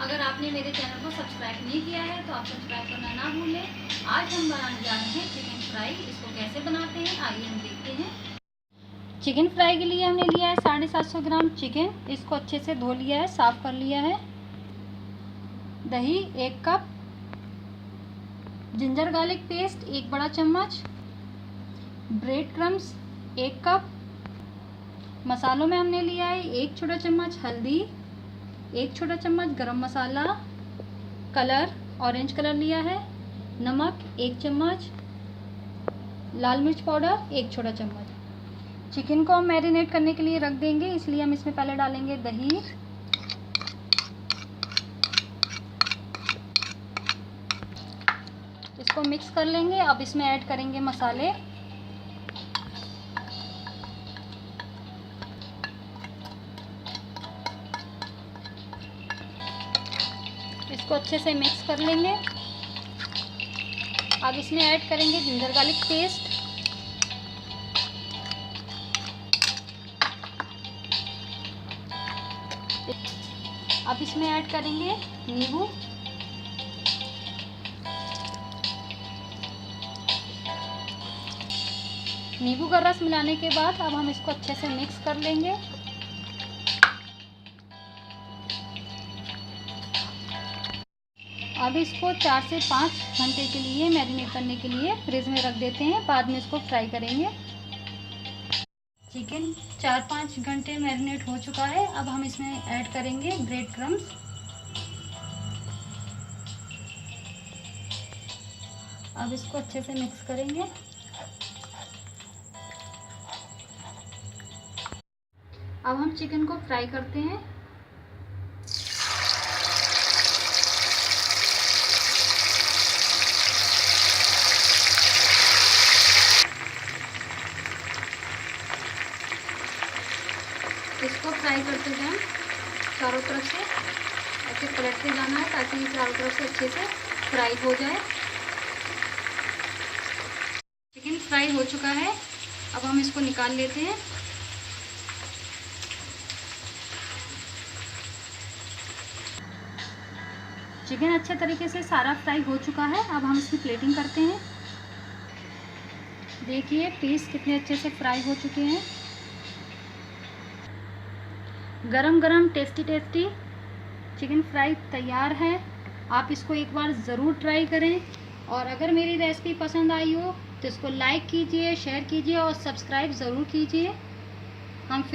अगर आपने मेरे चैनल को सब्सक्राइब नहीं किया है तो आप सब्सक्राइब करना ना भूलें। आज हम बनाने जा रहे हैं चिकन फ्राई। इसको कैसे बनाते हैं आइए हम देखते हैं। चिकन फ्राई के लिए हमने लिया है 750 ग्राम चिकन। इसको अच्छे से धो लिया है, साफ़ कर लिया है। दही 1 कप, जिंजर गार्लिक पेस्ट 1 बड़ा चम्मच, ब्रेड क्रम्स 1 कप। मसालों में हमने लिया है 1 छोटा चम्मच हल्दी, 1 छोटा चम्मच गरम मसाला, कलर ऑरेंज कलर लिया है, नमक 1 चम्मच, लाल मिर्च पाउडर 1 छोटा चम्मच। चिकन को हम मैरिनेट करने के लिए रख देंगे, इसलिए हम इसमें पहले डालेंगे दही, इसको मिक्स कर लेंगे। अब इसमें ऐड करेंगे मसाले। इसको अच्छे से मिक्स कर लेंगे। अब इसमें ऐड करेंगे जिंजर गार्लिक पेस्ट, अब इसमें ऐड करेंगे नींबू, नींबू का रस मिलाने के बाद अब हम इसको अच्छे से मिक्स कर लेंगे। अब इसको 4 से 5 घंटे के लिए मैरिनेट करने के लिए फ्रिज में रख देते हैं, बाद में इसको फ्राई करेंगे। चिकन 4-5 घंटे मैरिनेट हो चुका है। अब हम इसमें ऐड करेंगे ब्रेड क्रम्स। अब इसको अच्छे से मिक्स करेंगे। अब हम चिकन को फ्राई करते हैं। इसको फ्राई करते टाइम चारों तरफ से ऐसे पलटते जाना है ताकि ये चारों तरफ से अच्छे से फ्राई हो जाए। चिकन फ्राई हो चुका है, अब हम इसको निकाल लेते हैं। चिकन अच्छे तरीके से सारा फ्राई हो चुका है। अब हम इसकी प्लेटिंग करते हैं। देखिए पीस कितने अच्छे से फ्राई हो चुके हैं। गरम गरम टेस्टी टेस्टी चिकन फ्राई तैयार है। आप इसको एक बार ज़रूर ट्राई करें, और अगर मेरी रेसिपी पसंद आई हो तो इसको लाइक कीजिए, शेयर कीजिए और सब्सक्राइब ज़रूर कीजिए। हम